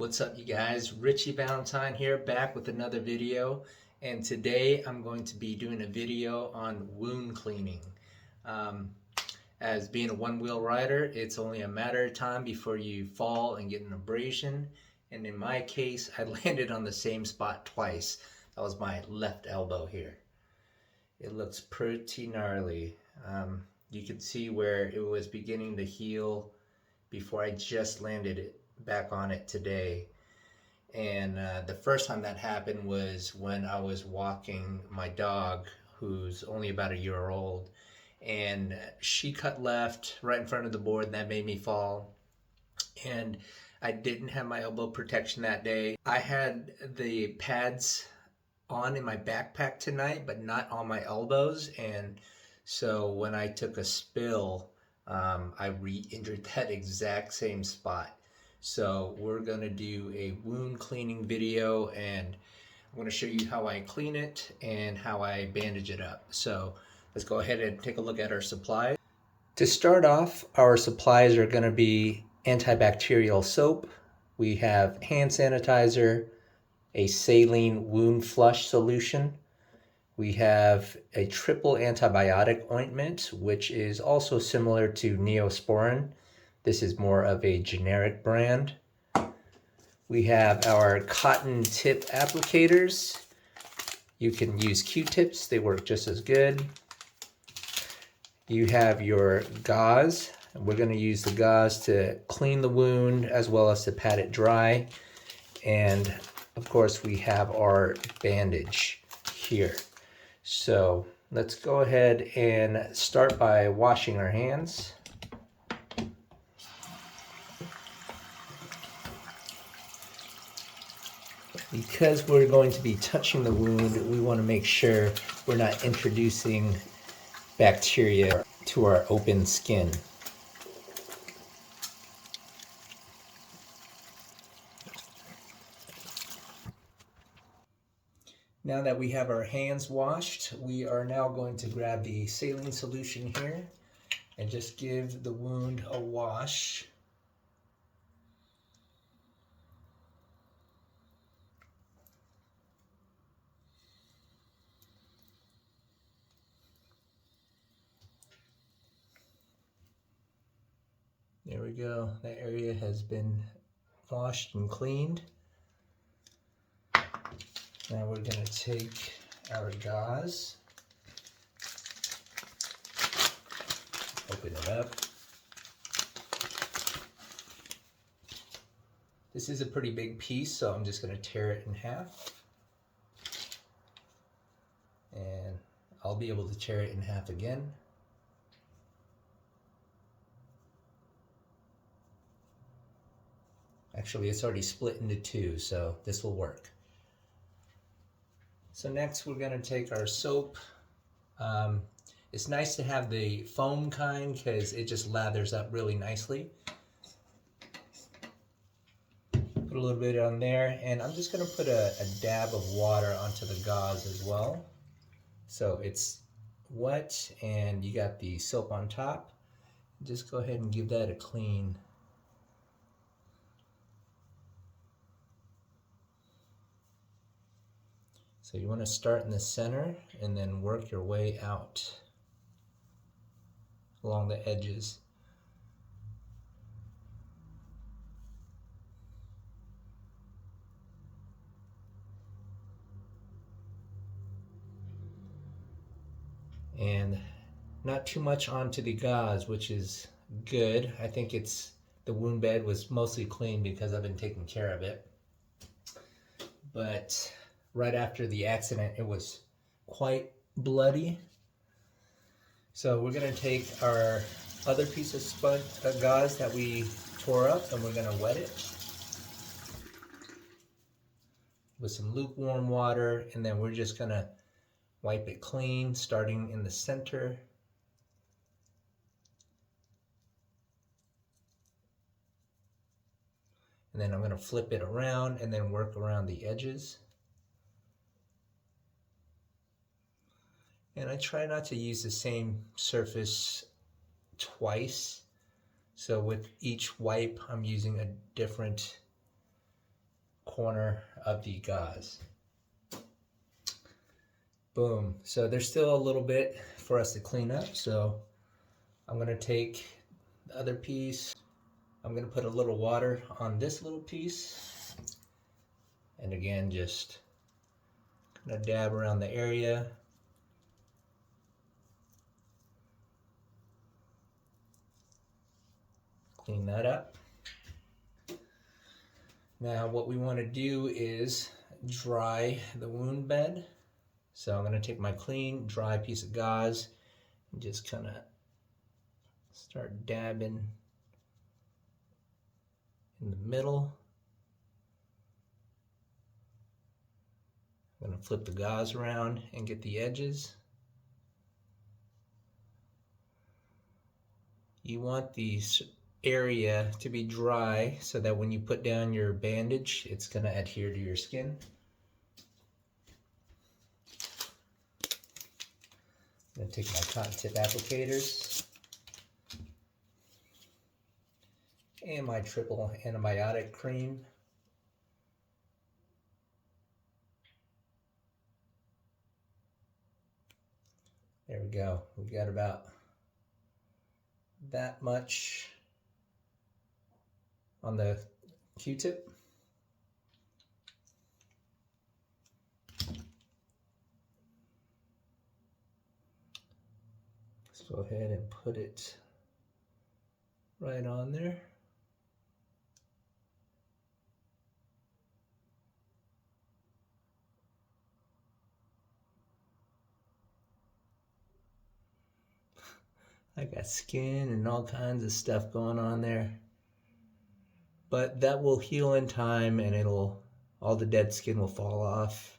What's up, you guys? Richie Valentine here, back with another video. And today I'm going to be doing a video on wound cleaning. Um, as being a one-wheel rider, it's only a matter of time before you fall and get an abrasion. And in my case, I landed on the same spot twice. That was my left elbow here. It looks pretty gnarly. You can see where it was beginning to heal before I just landed it back on it today. And the first time that happened was when I was walking my dog, who's only about a year old, and she cut left right in front of the board, and that made me fall. And I didn't have my elbow protection that day. I had the pads on in my backpack tonight, but not on my elbows. And so when I took a spill, I re-injured that exact same spot. So we're gonna do a wound cleaning video, and I'm gonna show you how I clean it and how I bandage it up. So let's go ahead and take a look at our supplies. To start off, our supplies are gonna be antibacterial soap. We have hand sanitizer, a saline wound flush solution. We have a triple antibiotic ointment, which is also similar to Neosporin. This is more of a generic brand. We have our cotton tip applicators. You can use Q-tips, they work just as good. You have your gauze. We're going to use the gauze to clean the wound as well as to pat it dry. And of course, we have our bandage here. So let's go ahead and start by washing our hands. Because we're going to be touching the wound, we want to make sure we're not introducing bacteria to our open skin. Now that we have our hands washed, we are now going to grab the saline solution here and just give the wound a wash. There we go. That area has been washed and cleaned. Now we're going to take our gauze, open it up. This is a pretty big piece, so I'm just going to tear it in half. And I'll be able to tear it in half again. Actually, it's already split into two, so this will work. So next we're going to take our soap. It's nice to have the foam kind because it just lathers up really nicely. Put a little bit on there, and I'm just going to put a dab of water onto the gauze as well. So it's wet and you got the soap on top. Just go ahead and give that a clean. So you want to start in the center and then work your way out along the edges. And not too much onto the gauze, which is good. I think the wound bed was mostly clean because I've been taking care of it. But right after the accident, it was quite bloody. So we're going to take our other piece of gauze that we tore up, and we're going to wet it with some lukewarm water, and then we're just going to wipe it clean, starting in the center. And then I'm going to flip it around and then work around the edges. And I try not to use the same surface twice. So with each wipe, I'm using a different corner of the gauze. Boom. So there's still a little bit for us to clean up. So I'm going to take the other piece. I'm going to put a little water on this little piece. And again, just kind of dab around the area. Clean that up. Now what we want to do is dry the wound bed. So I'm going to take my clean, dry piece of gauze and just kind of start dabbing in the middle. I'm going to flip the gauze around and get the edges. You want the area to be dry so that when you put down your bandage, it's going to adhere to your skin. I'm going to take my cotton tip applicators and my triple antibiotic cream. There we go. We've got about that much on the Q-tip. Let's go ahead and put it right on there. I got skin and all kinds of stuff going on there. But that will heal in time, and all the dead skin will fall off.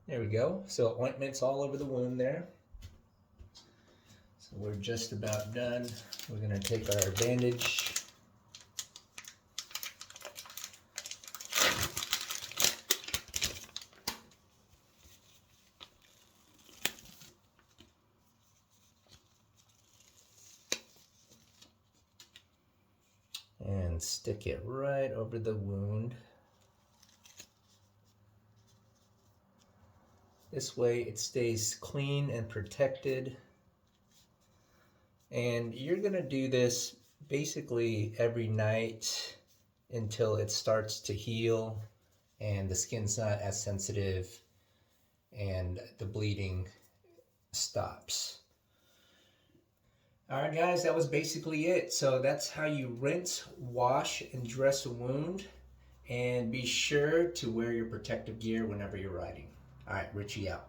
There we go. So ointment's all over the wound there. So we're just about done. We're going to take our bandage. And stick it right over the wound. This way it stays clean and protected. And you're going to do this basically every night until it starts to heal and the skin's not as sensitive and the bleeding stops. Alright guys, that was basically it. So that's how you rinse, wash, and dress a wound. And be sure to wear your protective gear whenever you're riding. Alright, Richie out.